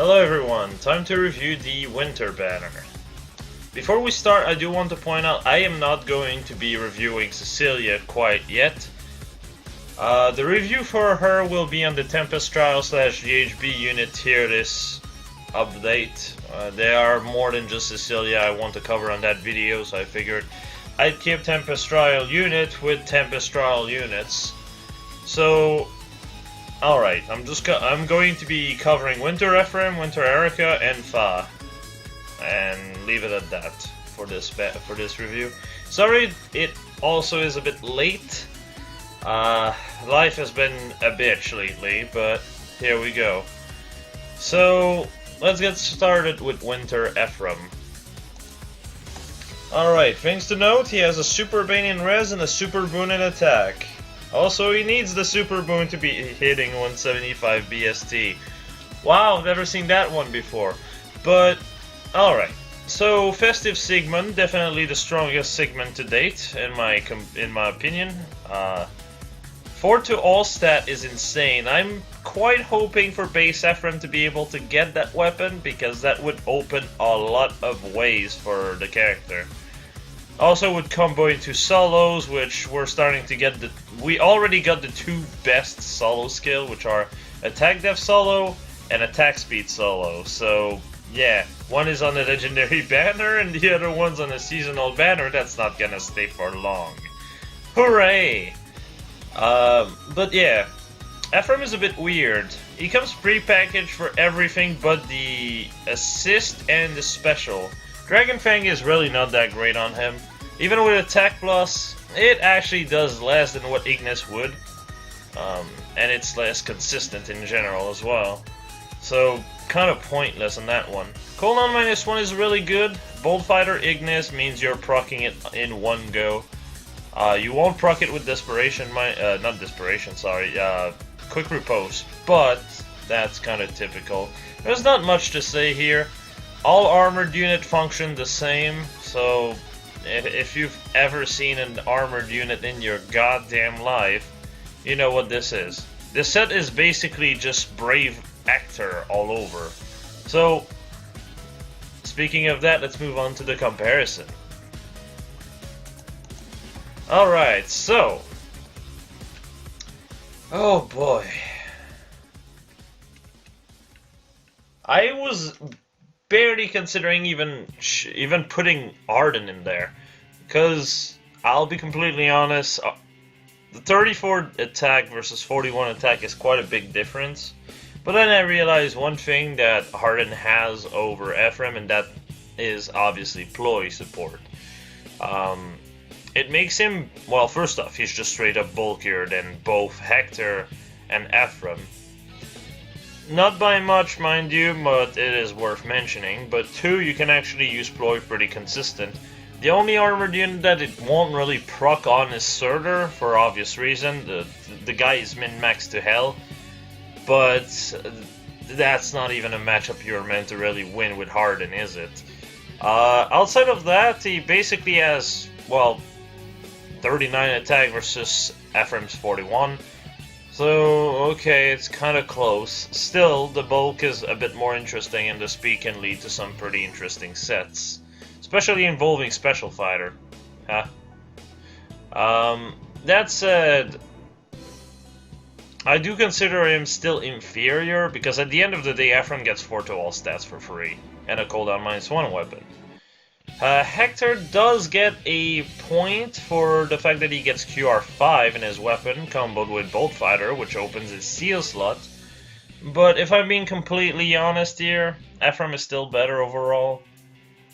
Hello everyone, time to review the Winter banner. Before we start, I do want to point out I am not going to be reviewing Cecilia quite yet. The review for her will be on the Tempest Trial / GHB unit tier list update. There are more than just Cecilia I want to cover on that video, so I figured I'd keep Tempest Trial unit with Tempest Trial units. So, alright, I'm going to be covering Winter Ephraim, Winter Eirika, and Fa, and leave it at that for this review. Sorry, it also is a bit late. Life has been a bitch lately, but here we go. So, let's get started with Winter Ephraim. Alright, things to note, he has a Super Bane in res and a Super Boon in attack. Also, he needs the Super Boon to be hitting 175 BST. Wow, I've never seen that one before. But, alright. So, Festive Sigmund, definitely the strongest Sigmund to date, in my opinion. 4 to all stat is insane. I'm quite hoping for base Ephraim to be able to get that weapon, because that would open a lot of ways for the character. Also would combo into solos, which we're starting to get we already got the two best solo skill, which are attack def solo and attack speed solo. So yeah, one is on a legendary banner and the other one's on a seasonal banner that's not gonna stay for long. Hooray! But yeah, Ephraim is a bit weird. He comes pre-packaged for everything but the assist and the special. Dragon Fang is really not that great on him. Even with attack plus, it actually does less than what Ignis would. And it's less consistent in general as well. So, kind of pointless on that one. Cooldown -1 is really good. Bolt Fighter Ignis means you're proccing it in one go. You won't proc it with Desperation, not Desperation, sorry, Quick Repose. But, that's kind of typical. There's not much to say here. All armored unit function the same, so if you've ever seen an armored unit in your goddamn life, you know what this is. This set is basically just Brave Actor all over. So, speaking of that, let's move on to the comparison. Alright, so, oh boy. I was barely considering even putting Arden in there, because I'll be completely honest, the 34 attack versus 41 attack is quite a big difference. But then I realized one thing that Arden has over Ephraim, and that is obviously ploy support. It makes him, well, first off, he's just straight up bulkier than both Hector and Ephraim. Not by much, mind you, but it is worth mentioning. But 2, you can actually use ploy pretty consistent. The only armored unit that it won't really proc on is Surtur, for obvious reason. The guy is min-maxed to hell. But that's not even a matchup you're meant to really win with Harden, is it? Outside of that, he basically has, well, 39 attack versus Ephraim's 41. So, okay, it's kind of close. Still, the bulk is a bit more interesting, and the speed can lead to some pretty interesting sets. Especially involving Special Fighter. Huh? That said, I do consider him still inferior, because at the end of the day, Ephraim gets 4 to all stats for free, and a cooldown -1 weapon. Hector does get a point for the fact that he gets QR5 in his weapon, comboed with Bolt Fighter, which opens his seal slot. But if I'm being completely honest here, Ephraim is still better overall.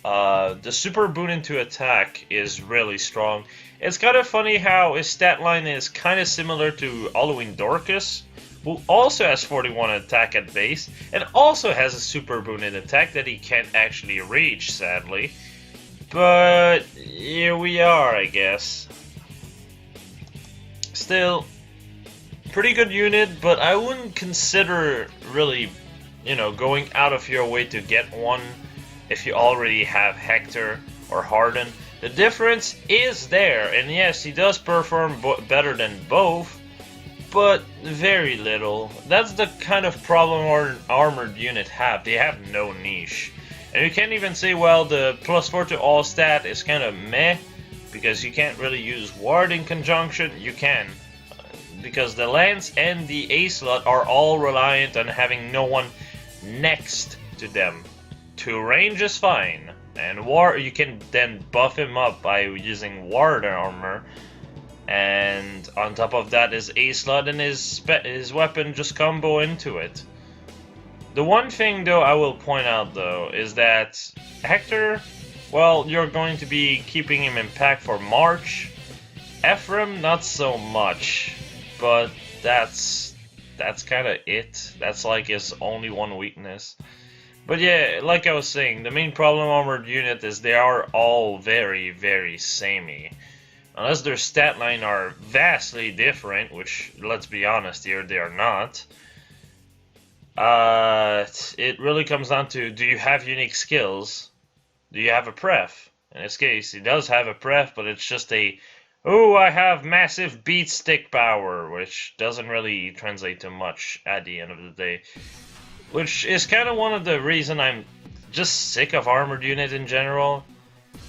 The Super Boon into attack is really strong. It's kind of funny how his stat line is kind of similar to Halloween Dorcas, who also has 41 attack at base, and also has a Super Boon in attack that he can't actually reach, sadly. But here we are, I guess. Still, pretty good unit, but I wouldn't consider really, going out of your way to get one if you already have Hector or Harden. The difference is there, and yes, he does perform better than both, but very little. That's the kind of problem our armored unit have. They have no niche. And you can't even say, well, the +4 to all stat is kind of meh, because you can't really use ward in conjunction. You can, because the lance and the A slot are all reliant on having no one next to them. 2 range is fine, and ward, you can then buff him up by using ward armor. And on top of that is A slot and his weapon just combo into it. The one thing though I will point out though is that Hector, well, you're going to be keeping him in pack for March. Ephraim, not so much, but that's kind of it. That's like his only one weakness. But yeah, like I was saying, the main problem armored unit is they are all very, very samey. Unless their stat line are vastly different, which, let's be honest here, they are not. It really comes down to, do you have unique skills? Do you have a pref? In this case, he does have a pref, but it's just a, oh, I have massive beat stick power, which doesn't really translate to much at the end of the day. Which is kind of one of the reasons I'm just sick of armored unit in general.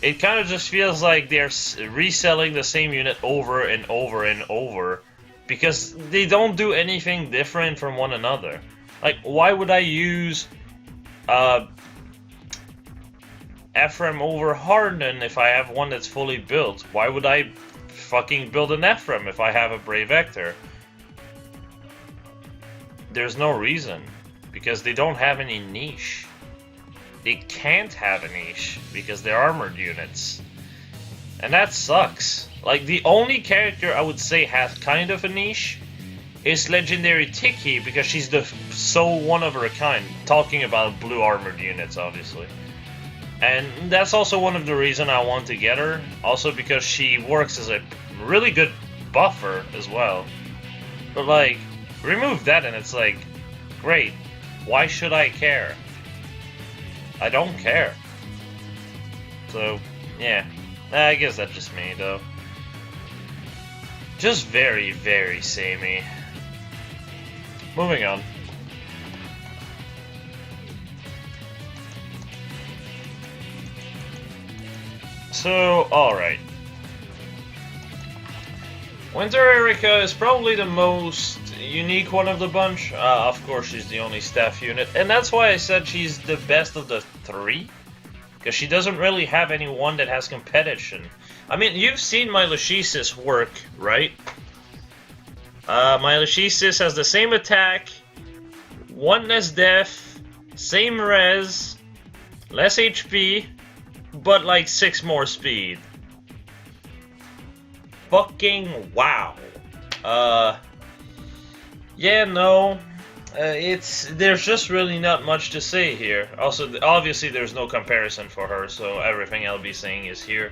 It kind of just feels like they're reselling the same unit over and over and over, because they don't do anything different from one another. Like, why would I use Ephraim over Harden if I have one that's fully built? Why would I fucking build an Ephraim if I have a Brave Vector? There's no reason, because they don't have any niche. They can't have a niche because they're armored units. And that sucks. Like, the only character I would say has kind of a niche is Legendary Tiki, because she's the so one of her kind. Talking about blue armored units, obviously. And that's also one of the reasons I want to get her. Also because she works as a really good buffer as well. But like, remove that and it's like, great. Why should I care? I don't care. So, yeah. I guess that's just me, though. Just very, very samey. Moving on. So, alright. Winter Eirika is probably the most unique one of the bunch. Of course, she's the only staff unit, and that's why I said she's the best of the 3, because she doesn't really have anyone that has competition. I mean, you've seen my Lachesis work, right? My Lachesis has the same attack, 1 less death, same res, less HP, but like 6 more speed. Fucking wow. Yeah, no, there's just really not much to say here. Also, obviously there's no comparison for her, so everything I'll be saying is here.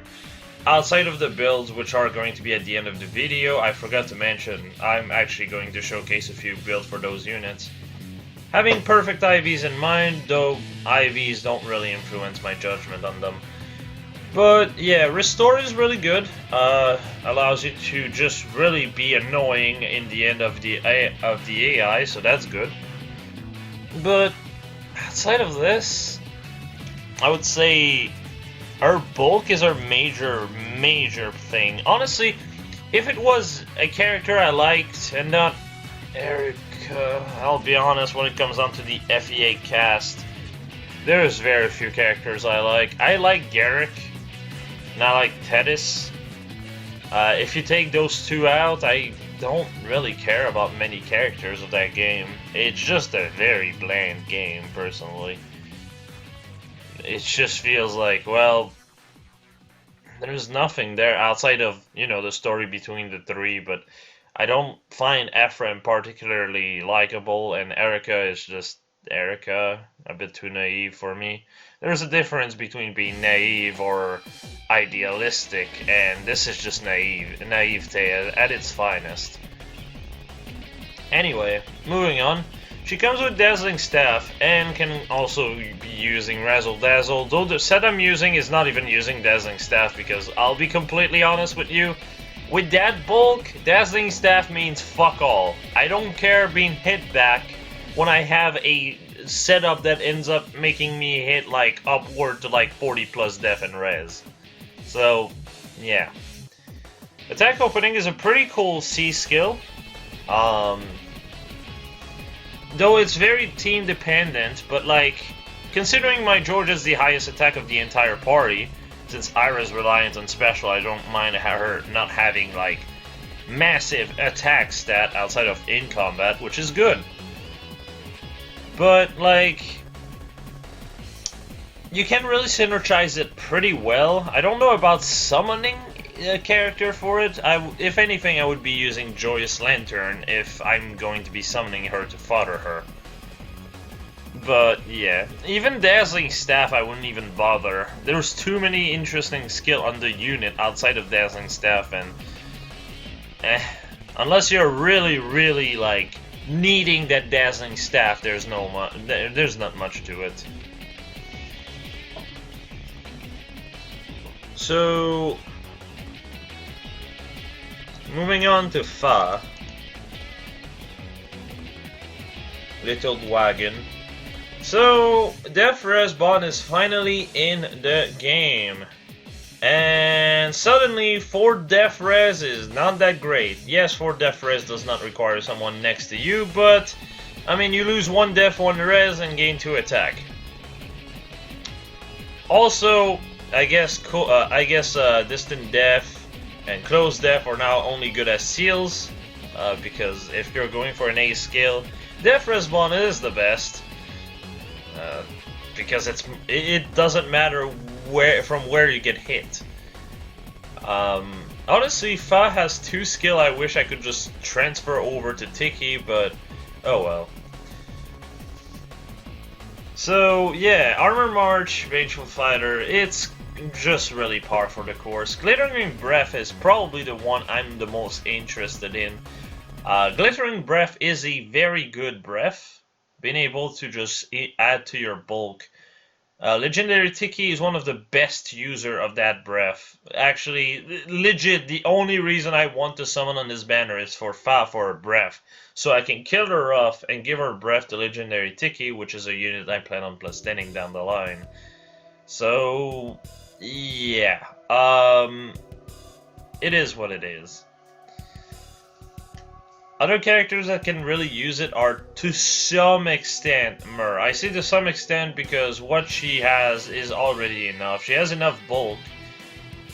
Outside of the builds, which are going to be at the end of the video, I forgot to mention, I'm actually going to showcase a few builds for those units. Having perfect IVs in mind, though IVs don't really influence my judgment on them. But yeah, Restore is really good. Allows you to just really be annoying in the end of the AI, so that's good. But outside of this, I would say our bulk is our major thing. Honestly, if it was a character I liked and not Eirika, I'll be honest, when it comes down to the FEA cast, there's very few characters I like. I like Garrick. Not like Tedis. If you take those 2 out, I don't really care about many characters of that game. It's just a very bland game, personally. It just feels like, well, there's nothing there outside of, you know, the story between the 3, but I don't find Ephraim particularly likable, and Eirika is just Eirika, a bit too naive for me. There's a difference between being naive or idealistic, and this is just naivete at its finest. Anyway, moving on. She comes with Dazzling Staff and can also be using Razzle Dazzle, though the set I'm using is not even using Dazzling Staff, because I'll be completely honest with you, With that bulk, Dazzling Staff means fuck all. I don't care being hit back when I have a setup that ends up making me hit like upward to like 40 plus def and res. So, yeah. Attack Opening is a pretty cool C skill. Though it's very team dependent, but like, considering my George is the highest attack of the entire party, since Eirika is reliant on special, I don't mind her not having like massive attack stat outside of in combat, which is good. But like, you can really synergize it pretty well. I don't know about summoning a character for it. If anything, I would be using Joyous Lantern if I'm going to be summoning her to fodder her. But yeah, even Dazzling Staff I wouldn't even bother. There's too many interesting skill on the unit outside of Dazzling Staff, and unless you're really like needing that Dazzling Staff, there's not much to it. So moving on to Fa, Little Wagon. So, Def Res bot is finally in the game. And suddenly, 4 Def Res is not that great. Yes, 4 Def Res does not require someone next to you, but, I mean, you lose 1 Def, 1 Res, and gain 2 attack. Also, I guess Distant Def and Close Def are now only good as seals, because if you're going for an A skill, Def Res bot is the best. Because it doesn't matter from where you get hit. Honestly, Fa has 2 skill I wish I could just transfer over to Tiki, but oh well. So yeah, Armor March, Vengeful Fighter, it's just really par for the course. Glittering Breath is probably the one I'm the most interested in. Glittering Breath is a very good breath. Being able to just add to your bulk. Legendary Tiki is one of the best user of that breath. Actually, legit, the only reason I want to summon on this banner is for Fa for her breath. So I can kill her off and give her breath to Legendary Tiki, which is a unit I plan on plus 10ing down the line. So, yeah. It is what it is. Other characters that can really use it are, to some extent, Myrrh. I say to some extent because what she has is already enough. She has enough bulk,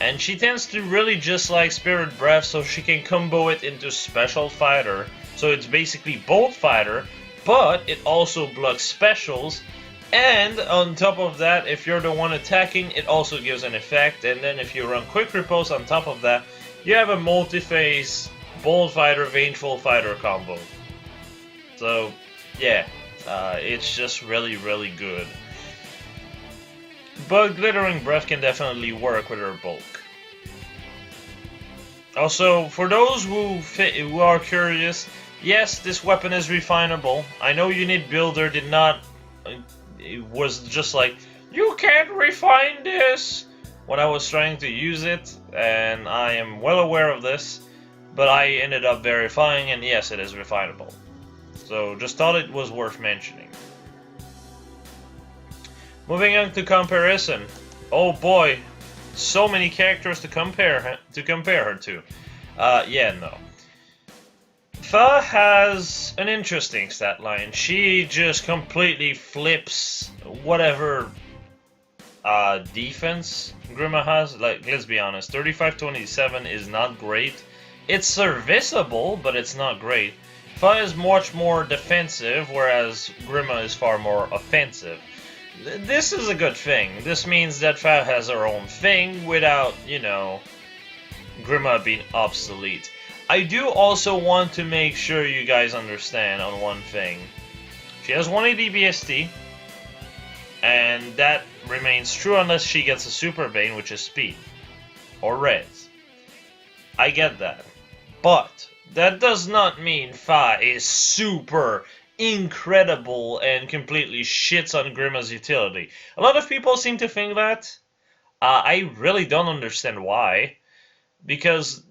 and she tends to really just like Spirit Breath, so she can combo it into Special Fighter. So it's basically Bolt Fighter, but it also blocks specials, and on top of that, if you're the one attacking, it also gives an effect, and then if you run Quick Repose on top of that, you have a multi-phase Bold Fighter, Vengeful Fighter combo. So, yeah, it's just really good. But Glittering Breath can definitely work with her bulk. Also, for those who are curious, yes, this weapon is refinable. I know Unit Builder did not... It was just like, you can't refine this! When I was trying to use it, and I am well aware of this. But I ended up verifying, and yes, it is refinable. So, just thought it was worth mentioning. Moving on to comparison. Oh boy, so many characters to compare her to. Yeah, no. Fa has an interesting stat line. She just completely flips whatever defense Grima has. Like, let's be honest, 35-27 is not great. It's serviceable, but it's not great. Fa is much more defensive, whereas Grima is far more offensive. This is a good thing. This means that Fa has her own thing without, you know, Grima being obsolete. I do also want to make sure you guys understand on one thing. She has 180 BST, and that remains true unless she gets a Super Bane, which is speed. Or res. I get that. But that does not mean Fa is super incredible and completely shits on Grima's utility. A lot of people seem to think that. I really don't understand why. Because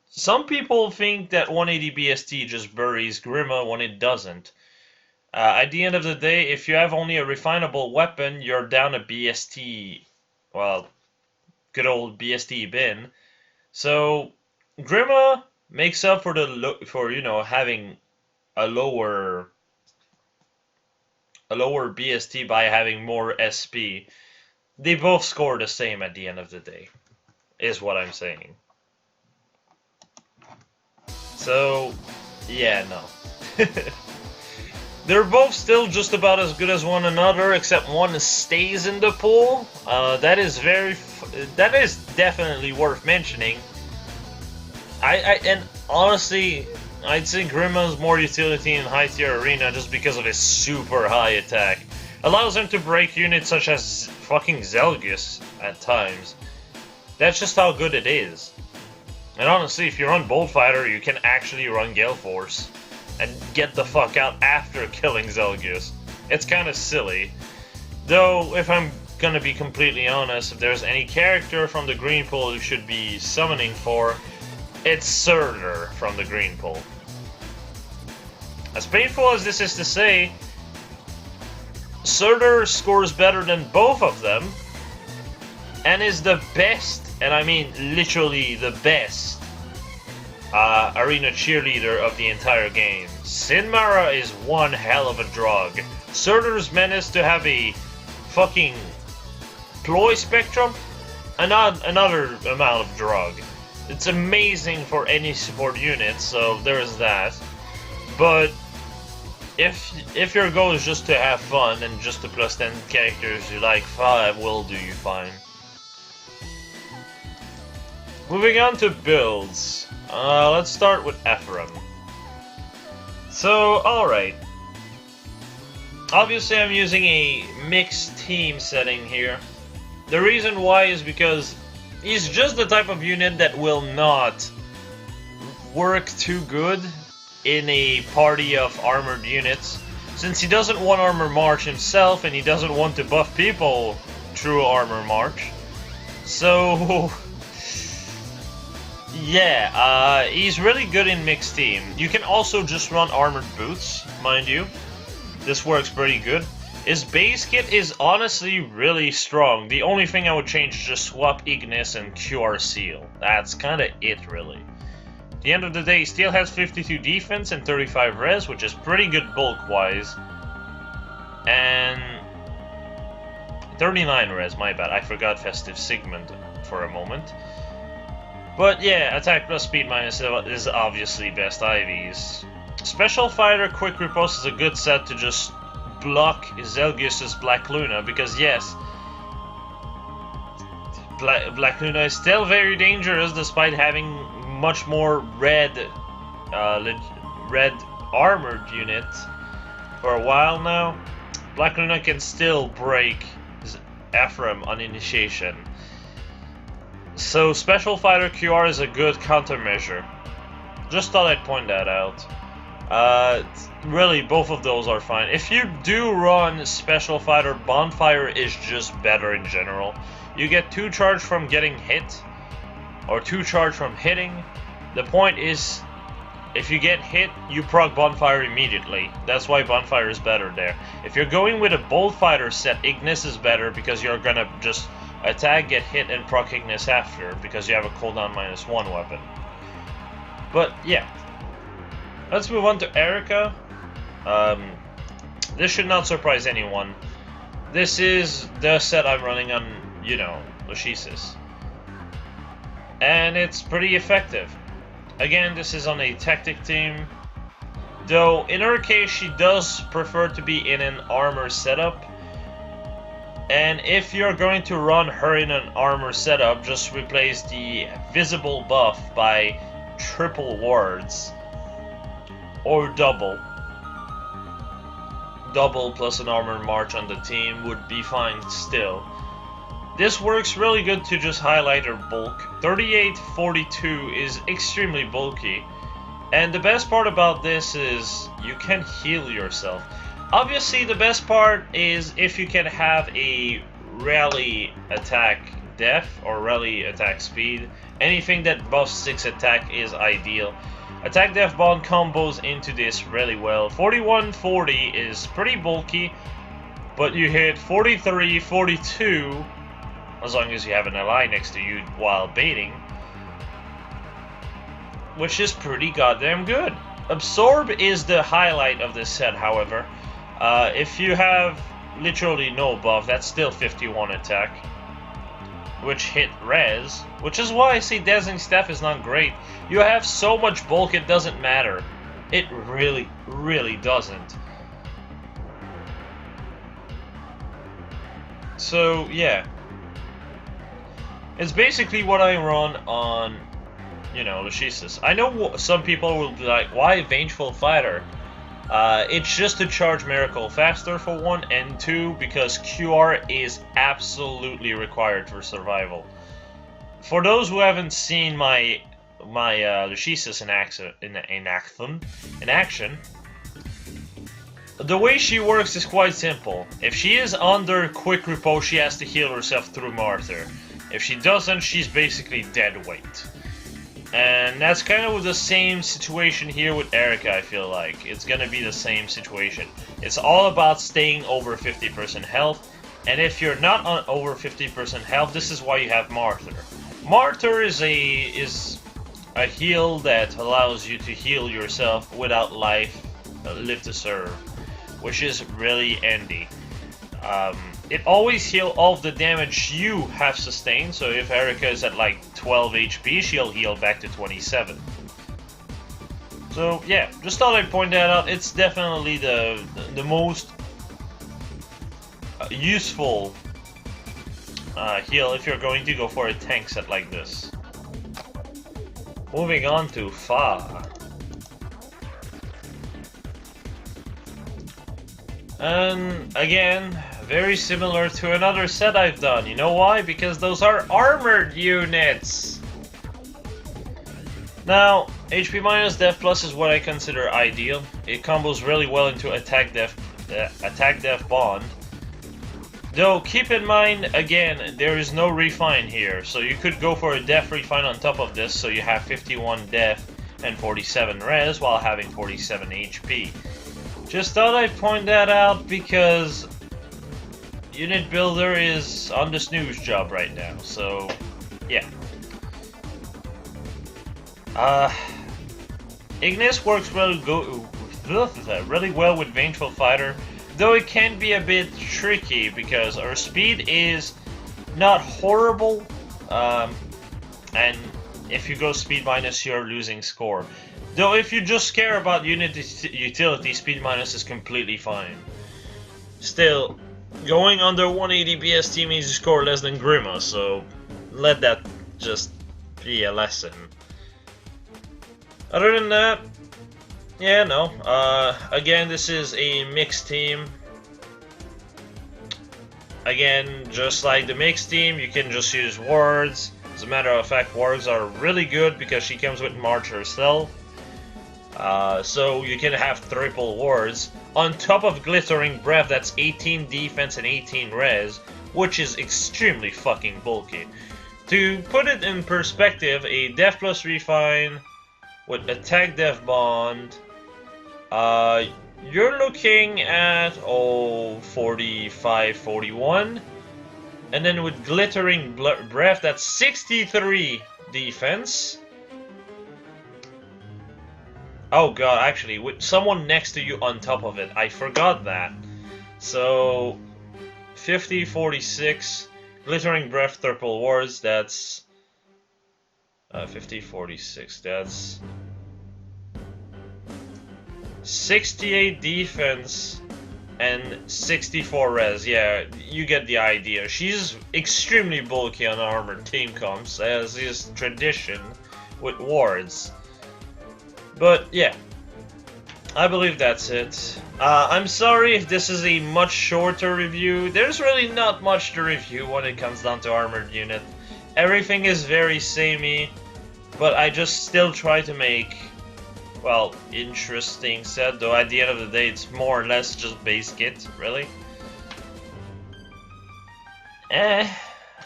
some people think that 180 BST just buries Grima when it doesn't. At the end of the day, if you have only a refinable weapon, you're down a BST, well, good old BST bin. So Grima makes up for having a lower BST by having more SP. They both score the same at the end of the day, is what I'm saying. So, yeah, no. They're both still just about as good as one another, except one stays in the pool. That is definitely worth mentioning. And honestly, I'd say Grima's more utility in high tier arena just because of his super high attack. Allows him to break units such as fucking Zelgus at times. That's just how good it is. And honestly, if you run Bullfighter, you can actually run Gale Force and get the fuck out after killing Zelgus. It's kind of silly. Though, if I'm gonna be completely honest, if there's any character from the green pool you should be summoning for, it's Surtur from the green pool. As painful as this is to say, Surtur scores better than both of them, and is the best, and I mean literally the best, arena cheerleader of the entire game. Sinmara is one hell of a drug. Surtur's managed to have a fucking ploy spectrum, another amount of drug. It's amazing for any support unit, so there's that. But if your goal is just to have fun and just to plus 10 characters you like, 5 will do you fine. Moving on to builds. Let's start with Ephraim. So, alright. Obviously I'm using a mixed team setting here. The reason why is because he's just the type of unit that will not work too good in a party of armored units, since he doesn't want armor march himself and he doesn't want to buff people through armor march. So yeah, he's really good in mixed team. You can also just run armored boots, mind you. This works pretty good. His base kit is honestly really strong. The only thing I would change is just swap Ignis and QR Seal. That's kinda it, really. At the end of the day, he still has 52 defense and 35 res, which is pretty good bulk-wise. And 39 res, my bad. I forgot Festive Sigmund for a moment. But yeah, attack plus speed minus is obviously best IVs. Special Fighter Quick Riposte is a good set to just block Zelgius's Black Luna, because yes, Black Luna is still very dangerous despite having much more red armored unit for a while now. Black Luna can still break Ephraim on initiation. So Special Fighter QR is a good countermeasure. Just thought I'd point that out. Really, both of those are fine. If you do run Special Fighter, Bonfire is just better in general. You get 2 charge from getting hit, or 2 charge from hitting. The point is, if you get hit, you proc Bonfire immediately. That's why Bonfire is better there. If you're going with a Bolt Fighter set, Ignis is better because you're gonna just attack, get hit, and proc Ignis after, because you have a cooldown -1 weapon. But yeah. Let's move on to Eirika. This should not surprise anyone. This is the set I'm running on, Lushisis. And it's pretty effective. Again, this is on a tactic team. Though, in her case, she does prefer to be in an armor setup. And if you're going to run her in an armor setup, just replace the visible buff by triple wards. Or double. Double plus an armor march on the team would be fine still. This works really good to just highlight her bulk. 3842 is extremely bulky. And the best part about this is you can heal yourself. Obviously the best part is if you can have a rally attack def or rally attack speed. Anything that buffs 6 attack is ideal. Attack def bond combos into this really well. 41-40 is pretty bulky, but you hit 43-42 as long as you have an ally next to you while baiting, which is pretty goddamn good. Absorb is the highlight of this set, however. If you have literally no buff, that's still 51 attack, which hit res, which is why I say Dazzling Staff is not great. You have so much bulk, it doesn't matter. It really, really doesn't. So, yeah. It's basically what I run on, you know, Lucius. I know some people will be like, why Vengeful Fighter? It's just to charge Miracle faster for 1, and 2, because QR is absolutely required for survival. For those who haven't seen my Lucius in action, the way she works is quite simple. If she is under quick repose, she has to heal herself through Martyr. If she doesn't, she's basically dead weight. And that's kind of the same situation here with Eirika, I feel like. It's gonna be the same situation. It's all about staying over 50% health, and if you're not on over 50% health, this is why you have Martyr. Martyr is a heal that allows you to heal yourself without live to serve, which is really handy. It always heals all of the damage you have sustained, so if Eirika is at like 12 HP, she'll heal back to 27. So yeah, just thought I'd point that out. It's definitely the most useful heal if you're going to go for a tank set like this. Moving on to Fa. And again, very similar to another set I've done. You know why? Because those are armored units! Now, HP minus def plus is what I consider ideal. It combos really well into attack def bond. Though, keep in mind, again, there is no refine here. So you could go for a def refine on top of this, so you have 51 def and 47 res while having 47 HP. Just thought I'd point that out because Unit Builder is on the snooze job right now, so yeah. Ignis works really well with Vengeful Fighter, though it can be a bit tricky because her speed is not horrible, and if you go speed minus, you're losing score. Though if you just care about unit utility, speed minus is completely fine. Still, going under 180 BST means you score less than Grima, so let that just be a lesson. Other than that, yeah, no. Again, this is a mixed team. Again, just like the mixed team, you can just use wards. As a matter of fact, wards are really good because she comes with March herself. So you can have triple wards on top of Glittering Breath. That's 18 defense and 18 res, which is extremely fucking bulky. To put it in perspective, a def plus refine with attack def bond, you're looking at 45, 41, and then with Glittering Breath, that's 63 defense. Oh god, actually, with someone next to you on top of it. I forgot that. So, 50, 46, Glittering Breath, triple wards, that's 50, 46, that's 68 defense and 64 res. Yeah, you get the idea. She's extremely bulky on armored team comps, as is tradition with wards. But yeah, I believe that's it. I'm sorry if this is a much shorter review. There's really not much to review when it comes down to armored unit. Everything is very samey, but I just still try to make, well, interesting set, though at the end of the day it's more or less just base kit, really.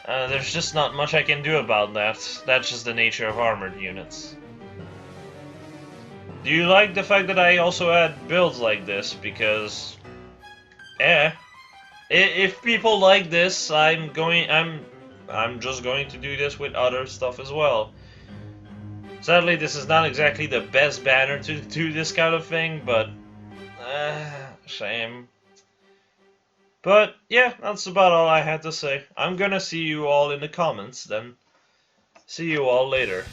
There's just not much I can do about that. That's just the nature of armored units. Do you like the fact that I also add builds like this? Because, if people like this, I'm just going to do this with other stuff as well. Sadly, this is not exactly the best banner to do this kind of thing, but shame. But yeah, that's about all I had to say. I'm gonna see you all in the comments then. See you all later.